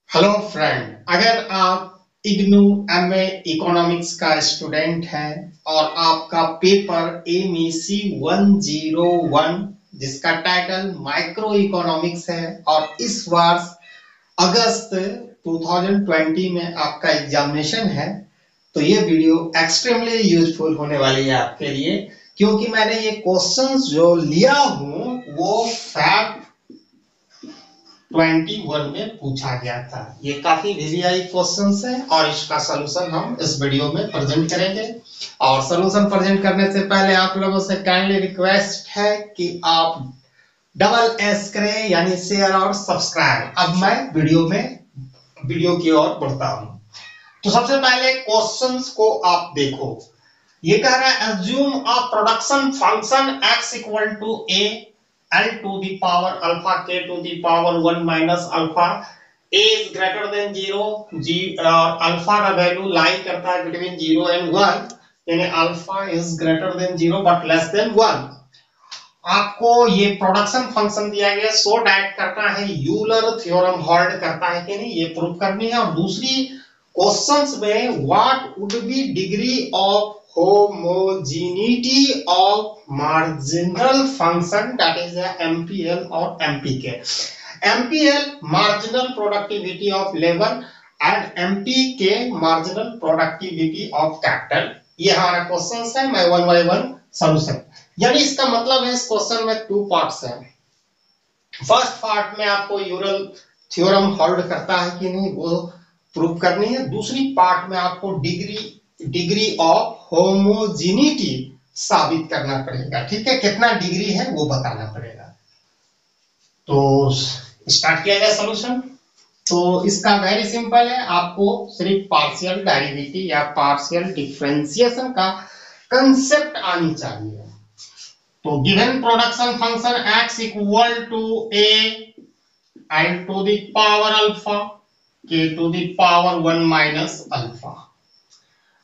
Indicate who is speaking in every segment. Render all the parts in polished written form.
Speaker 1: Hello friend, अगर आप IGNOU MA economics का स्टूडेंट हैं और आपका पेपर एमईसी 101 जिसका टाइटल माइक्रो इकोनॉमिक्स है और इस वर्ष अगस्त 2020 में आपका एग्जामिनेशन है, तो ये वीडियो एक्सट्रीमली यूजफुल होने वाली है आपके लिए, क्योंकि मैंने ये क्वेश्चंस जो लिया हूँ वो फैक्ट 21 में पूछा गया था। ये काफी वीवीआई क्वेश्चंस है और इसका सलूशन हम इस वीडियो में प्रेजेंट करेंगे। और सलूशन प्रेजेंट करने से पहले आप लोगों से काइंडली रिक्वेस्ट है कि आप डबल एस करें, यानी शेयर और सब्सक्राइब। अब मैं वीडियो की ओर बढ़ता हूं। तो सबसे पहले क्वेश्चंस को आप देखो। ये कह रहा है assume a production function x equal to a l to the power alpha k to the power 1 minus alpha a is greater than 0 g alpha का वैल्यू लाई करता है between 0 and 1, यानी alpha is greater than 0 but less than 1। आपको ये production function दिया गया, so direct करना है, यूलर थ्योरम होल्ड करता है कि नहीं ये प्रूव करनी है। और दूसरी क्वेश्चंस में what would be degree of homogeneity of marginal function, that is the MPL or MPK। MPL marginal productivity of labor and MPK marginal productivity of capital। ये हमारा क्वेश्चन है, मैं वन बाय वन सॉल्यूशन, यानी इसका मतलब है इस question में टू पार्ट्स हैं। फर्स्ट पार्ट में आपको यूलर थ्योरम होल्ड करता है कि नहीं वो प्रूव करनी है। दूसरी पार्ट में आपको डिग्री ऑफ होमोजेनिटी साबित करना पड़ेगा। ठीक है, कितना डिग्री है वो बताना पड़ेगा। तो स्टार्ट किया जाए सॉल्यूशन। तो इसका वेरी सिंपल है, आपको सिर्फ पार्शियल डेरिवेटिव या पार्शियल डिफरेंशिएशन का कंसेप्ट आनी चाहिए। तो given production function x equal to a l to the power alpha k to the power 1 minus alpha.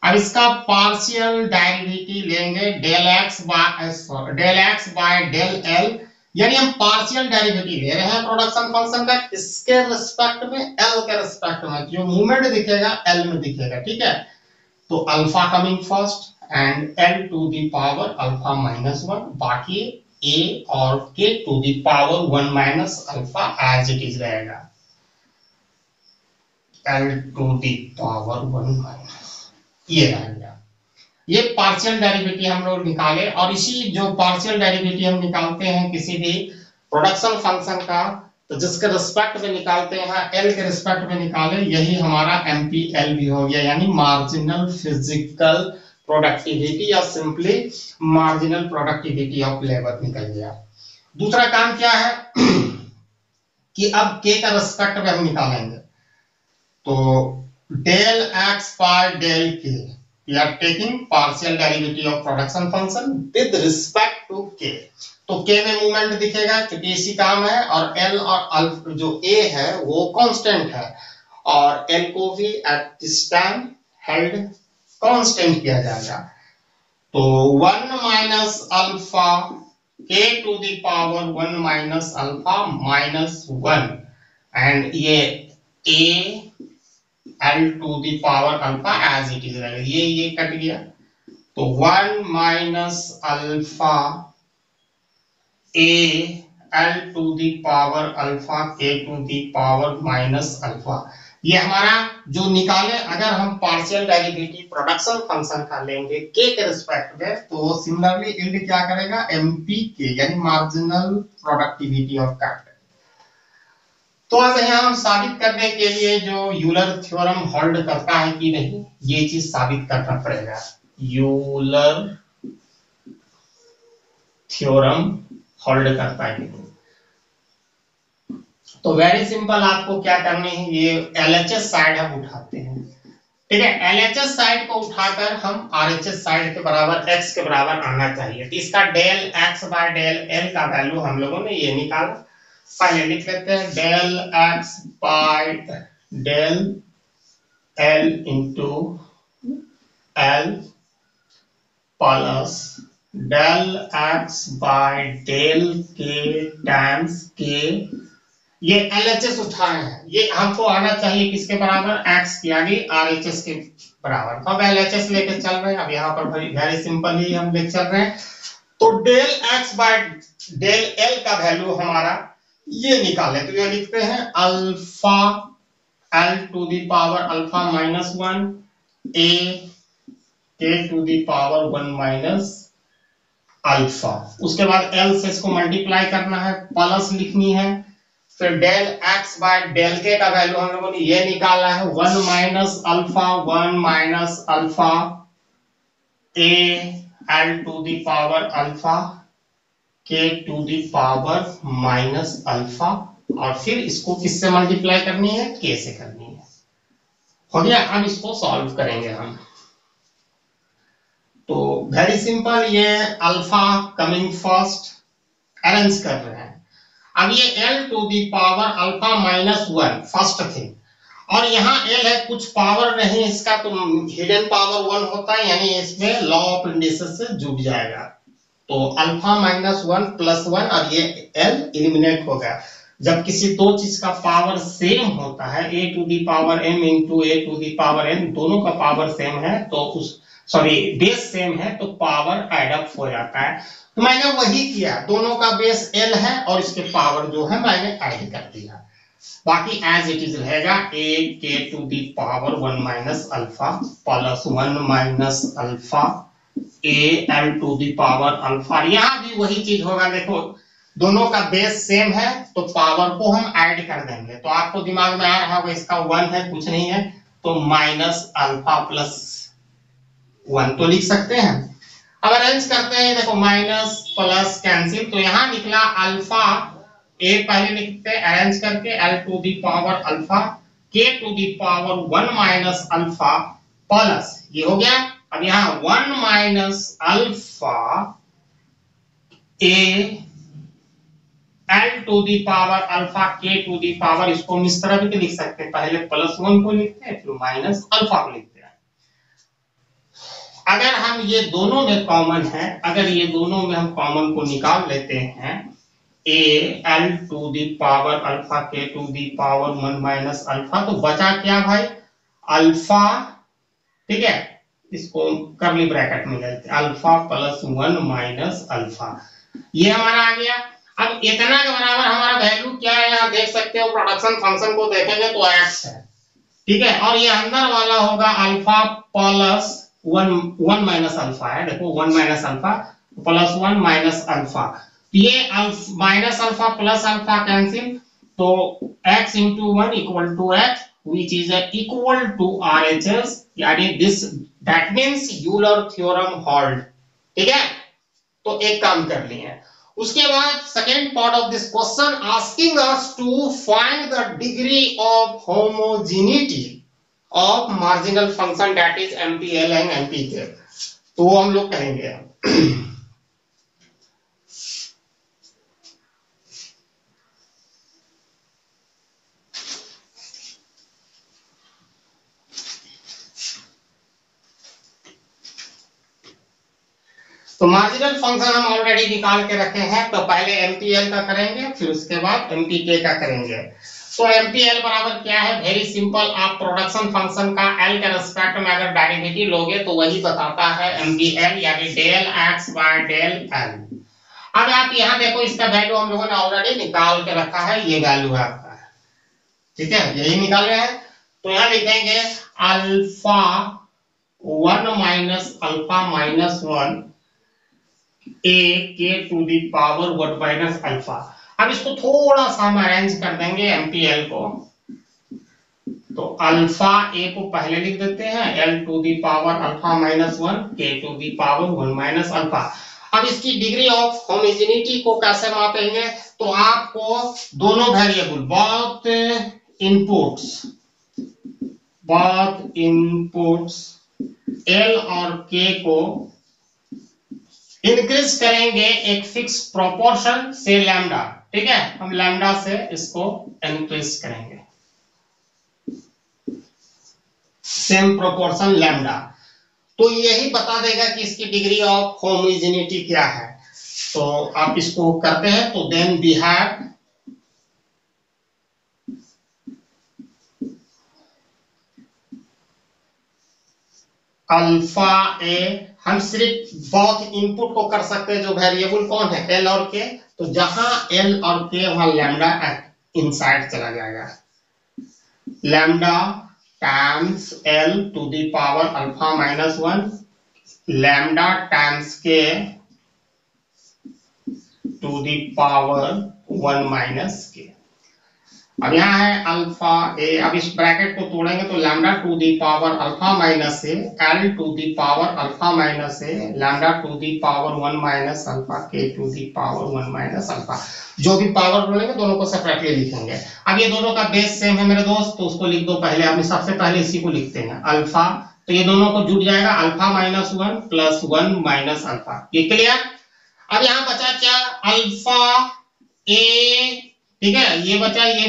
Speaker 1: अब इसका पार्शियल डेरिवेटिव लेंगे del X by del L, यानी हम पार्शियल डेरिवेटिव ले रहे हैं प्रोडक्शन फंक्शन का, इसके रिस्पेक्ट में एल के रिस्पेक्ट में, जो मूवमेंट दिखेगा एल में दिखेगा। ठीक है, तो alpha coming first and L to the power alpha minus 1, बाकी ए और K to the power 1 minus alpha as it is रहेगा, L to the power 1 minus, ये रहेगा। ये पार्शियल डेरिवेटिव हम लोग निकाले, और इसी जो पार्शियल डेरिवेटिव हम निकालते हैं किसी भी प्रोडक्शन फंक्शन का, तो जिसके रिस्पेक्ट में निकालते हैं एल के रिस्पेक्ट में निकाले, यही हमारा एमपीएल भी हो गया, यानी मार्जिनल फिजिकल प्रोडक्टिविटी या simply marginal productivity of labour निकल गया। दूसरा काम क्या है कि अब के का रिस्पेक्ट में हम निकालेंगे, तो डेल एक्स बाय डेल के, we are taking partial derivative of production function with respect to k। तो k में मूवमेंट दिखेगा क्योंकि इसी काम है, और l और अल्फा जो a है वो कांस्टेंट है, और l को भी at this time held constant किया जाएगा। तो 1 minus alpha k to the power 1 minus alpha minus 1, and ये a l to the power alpha as it is रहेगा, ये कट गया, तो 1 minus alpha a l to the power alpha k to the power minus alpha. ये हमारा जो निकाले, अगर हम पार्शियल डेरिवेटिव प्रोडक्शन फंक्शन का लेंगे k के रिस्पेक्ट में, तो सिमिलरली यील्ड क्या करेगा, MPK यानी मार्जिनल प्रोडक्टिविटी ऑफ कैपिटल। तो आज यहाँ हम साबित करने के लिए जो यूलर थ्योरम होल्ड करता है कि नहीं, ये चीज साबित करना पड़ेगा। यूलर थ्योरम होल्ड करता है कि नहीं, तो वेरी सिंपल, आपको क्या करनी है, ये एलएचएस साइड हम उठाते हैं। ठीक है, एलएचएस साइड को उठाकर हम आरएचएस साइड के बराबर एक्स के बराबर आना चाहिए। तो इसका del X by del L का वैल्यू हम लोगों ने ये निकाला। पहले लिख लेते हैं del X by del L into L plus del X by del K times K ये LHS उठाए हैं, ये हमको आना चाहिए किसके बराबर, x यानी RHS के बराबर। तो अब LHS लेके चल रहे हैं। अब यहाँ पर वेरी सिंपल ही हम लेके चल रहे हैं। तो del x by del l का वैल्यू हमारा ये निकाले, तो ये लिखते हैं alpha l to the power alpha minus 1 a k to the power 1 minus alpha. उसके बाद l से इसको मल्टीप्लाई करना है, प्लस लिखनी है। फिर del x by del k का वैल्यू हम लोगों ने ये निकाला है 1 minus alpha 1 minus alpha a l to the power alpha k to the power minus alpha, और फिर इसको किससे मल्टीप्लाई करनी है, k से करनी है। हो गया। अब इसको सॉल्व करेंगे हम। तो वेरी सिंपल, ये अल्फा कमिंग फर्स्ट, अरेंज कर रहे हैं। अब ये l to the power alpha minus 1 first thing, और यहाँ l है, कुछ पावर नहीं इसका, तो हिडन पावर 1 होता है, यानी इसमें लॉ ऑफ इंडिसेस से जुड़ जाएगा। तो अल्फा माइनस 1 प्लस 1, और ये l एलिमिनेट हो गया। जब किसी दो चीज का पावर सेम होता है, a to the power m into a to the power n, दोनों का पावर सेम है, तो उस बेस सेम है, तो पावर एड अप हो जाता है। तो मैंने वही किया, दोनों का बेस l है और इसके पावर जो है मैंने ऐड कर दिया। बाकी एज इट इज रहेगा a k to the power 1 minus alpha plus 1 minus alpha a l to the power alpha. यहाँ भी वही चीज होगा, देखो दोनों का बेस सेम है, तो पावर को हम ऐड कर देंगे। तो आपको दिमाग में आ रहा होगा इसका 1 है, कुछ नहीं है, तो माइनस अल्फा प्लस 1 तो लिख सकते हैं। अब अरेंज करते हैं, देखो माइनस प्लस कैंसिल, तो यहाँ निकला अल्फा a पहले लिखते हैं अरेंज करके l to the power alpha k to the power 1 minus alpha plus ये हो गया। अब यहाँ 1 minus alpha a l to the power alpha k to the power, इसको हम इस तरह भी लिख सकते हैं, पहले प्लस 1 को लिखते हैं फिर माइनस अल्फा को लिखते हैं। अगर हम ये दोनों में कॉमन है, अगर ये दोनों में हम कॉमन को निकाल लेते हैं, a l to the power alpha k to the power 1 minus alpha, तो बचा क्या भाई, अल्फा, ठीक है, इसको कर्ली ब्रैकेट में लेते हैं, अल्फा प्लस 1 माइनस अल्फा, ये हमारा आ गया। अब इतना के बराबर हमारा वैल्यू क्या है, यहाँ देख सकते हो, प्रोडक्शन फंक्शन को देखेंगे तो x है, ठीक है, और ये अंदर वाला होगा अल्फा प्लस 1 माइनस अल्फा है, देखो 1 minus alpha plus 1 minus alpha, ये minus alpha plus alpha cancel, तो x into 1 equal to h which is equal to RHS, यानी this that means Euler theorem hold, ठीक है। तो एक काम कर लिए। उसके बाद second part of this question asking us to find the degree of homogeneity of marginal function that is MPL and MPK, तो वो हम लोग करेंगे। तो मार्जिनल फंक्शन हम ऑलरेडी निकाल के रखे हैं, तो पहले MPL का करेंगे, फिर उसके बाद MPK का करेंगे। तो MPL बराबर क्या है, वेरी सिंपल, आप प्रोडक्शन फंक्शन का L के रेस्पेक्ट में अगर डेरिवेटिव लोगे तो वही बताता है MPL, यानी del x by del L। अब आप यहाँ देखो, इसका वैल्यू हम लोगों ने ऑलरेडी निकाल के रखा है, ये वैल्यू है आपका, ठीक है, यही निकाल रहे हैं। तो यहाँ लिखेंगे alpha 1 minus alpha minus 1 a k to the power 1 minus alpha. अब इसको थोड़ा सा हम अरेंज कर देंगे MPL को, तो अल्फा a को पहले लिख देते हैं, l to the power alpha minus 1 k to the power 1 minus alpha. अब इसकी डिग्री ऑफ होमोजेनिटी को कैसे मापेंगे, तो आपको दोनों वेरिएबल, बोथ इनपुट्स l और k को इंक्रीज करेंगे एक फिक्स प्रोपोर्शन से लैम्डा, ठीक है, हम लैम्डा से इसको इंक्रीज करेंगे, सेम प्रोपोर्शन लैम्डा, तो यही बता देगा कि इसकी डिग्री ऑफ होमोजेनिटी क्या है। तो आप इसको करते हैं, तो देन वी हैव अल्फा ए, हम सिर्फ बहुत इनपुट को कर सकते हैं, जो वेरिएबल कौन है, एल और के, तो जहां एल और के वहां लैम्डा इनसाइड चला जाएगा, lambda times L to the power alpha minus 1, lambda times के टू द पावर 1 माइनस के। अब यहाँ है अल्फा ए, अब इस ब्रैकेट को तोड़ेंगे तो lambda to the power alpha minus A, L to the power alpha minus A, lambda to the power 1 minus alpha, K to the power 1 minus alpha. जो भी पावर बोलेंगे दोनों को सेपरेटली लिखेंगे। अब ये दोनों का बेस सेम है मेरे दोस्त, तो उसको लिख दो पहले। अब सबसे पहले इसी को लिखते हैं अल्फा, तो ये दोनों को जुड़ जाएगा, alpha minus 1 plus 1 minus alpha. ये क्लियर? अब यहाँ बचा क्या, अल्फा ए, ठीक है, ये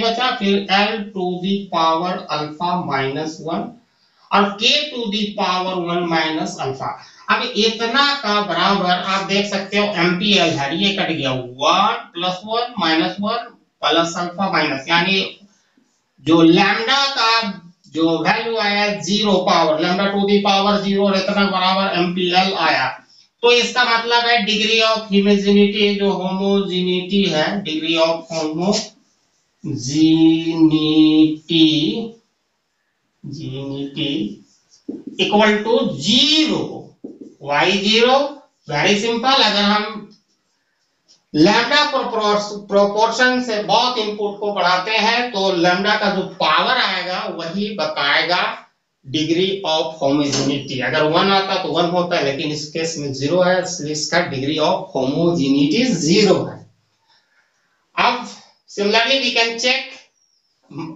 Speaker 1: बचा, फिर l to the power alpha minus 1 और k to the power 1 minus alpha. अब इतना का बराबर आप देख सकते हो एमपीएल है, ये कट गया, 1 plus 1 minus 1 plus alpha minus, यानी जो लैम्डा का जो वैल्यू आया 0 power, lambda to the power 0 और इतना बराबर एमपीएल आया। तो इसका मतलब है डिग्री ऑफ होमोजेनिटी, जो होमोजेनिटी है, degree of homogeneity equal to 0, y 0। Very simple, अगर हम लैम्डा प्रोपोर्शन से बहुत इनपुट को बढ़ाते हैं तो लैम्डा का जो पावर आएगा वही बताएगा डिग्री ऑफ होमोजेनिटी। अगर 1 आता तो 1 होता है, लेकिन इस केस में 0 है, इसलिए इसका डिग्री ऑफ होमोजेनिटी 0 है। अब similarly we can check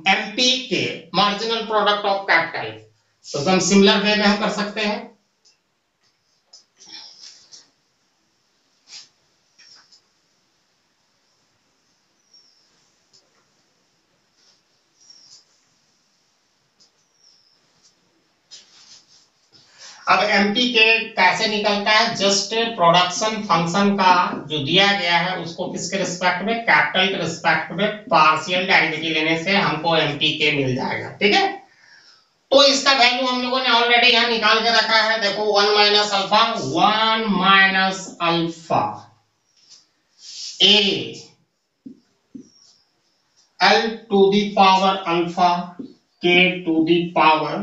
Speaker 1: MPK, marginal product of capital, तो हम सिमिलर वे में हम कर सकते हैं। अब एमपीके कैसे निकलता है, जस्ट प्रोडक्शन फंक्शन का जो दिया गया है उसको किसके रिस्पेक्ट में, कैपिटल के रिस्पेक्ट में पार्शियल डेरिवेटिव लेने से हमको एमपीके मिल जाएगा, ठीक है। तो इसका वैल्यू हम लोगों ने ऑलरेडी यहाँ निकाल के रखा है, देखो 1 minus alpha, 1 minus alpha A L to the power alpha K to the power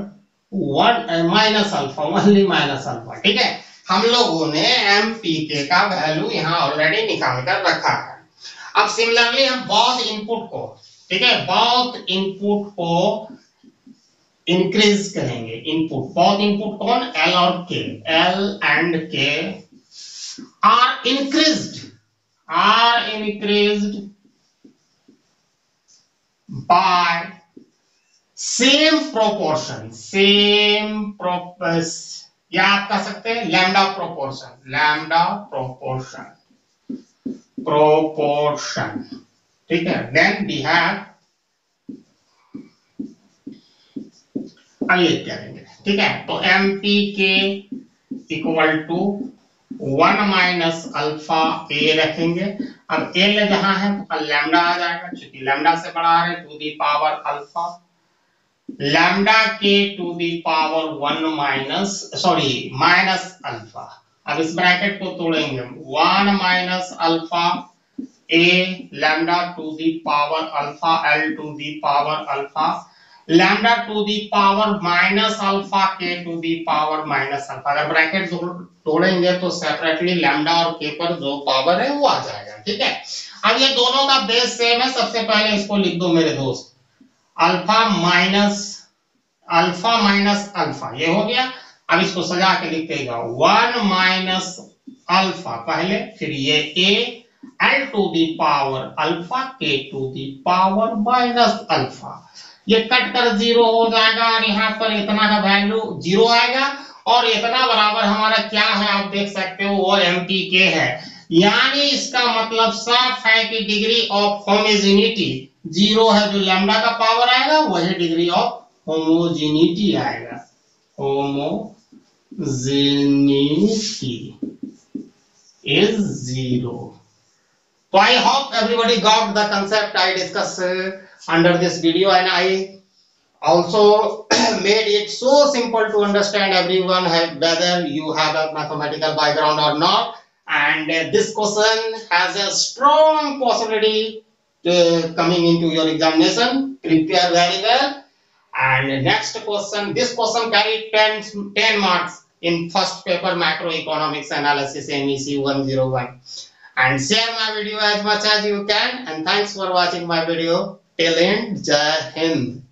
Speaker 1: 1 minus alpha, only minus alpha, ठीक है। हम लोगों ने एमपीके का वैल्यू यहाँ ऑलरेडी निकाल कर रखा है। अब सिमिलरली हम बहुत इनपुट को, ठीक है, बहुत इनपुट को इंक्रीज करेंगे। इनपुट, बहुत इनपुट कौन, एल और K, L and K are increased by same proportion, या आप कह सकते हैं लैम्डा प्रोपोर्शन, ठीक है। देन वी हैव, अब ये करेंगे, ठीक है, तो एमपीके इक्वल टू 1 माइनस अल्फा ए रखेंगे। अब एल जहां है तो लैम्डा आ जाएगा, क्योंकि लैम्डा से बड़ा है, to the power alpha, lambda K to the power 1 minus alpha. अब इस ब्रैकेट को तोड़ेंगे, 1 minus alpha A lambda to the power alpha L to the power alpha, lambda to the power minus alpha K to the power minus alpha. अगर bracket तोड़ेंगे तो separately lambda और के पर जो पावर है वो आ जाएगा, ठीक है। अब ये दोनों का बेस सेम है, सबसे पहले इसको लिख दो मेरे दोस्त, अल्फा माइनस अल्फा, ये हो गया। अब इसको सजा के लिखेगा 1 माइनस अल्फा पहले, फिर ये A L to the power alpha K to the power minus alpha, ये कट कर 0 हो जाएगा और यहाँ पर इतना का वैल्यू 0 आएगा और इतना बराबर हमारा क्या है आप देख सकते हो, वो एमपीके है। यानी इसका मतलब साफ है कि डिग्री ऑफ होमोजेनिटी 0 है, जो लैम्डा का पावर आएगा वही डिग्री ऑफ होमोजेनिटी आएगा, homogeneity is 0. So I hope everybody got the concept I discussed under this video, and I also made it so simple to understand everyone, whether you have a mathematical background or not. And this question has a strong possibility to coming into your examination. Prepare very well. And next question, this question carried 10 marks in first paper macroeconomics analysis MEC 101. And share my video as much as you can. And thanks for watching my video till end. Jai Hind.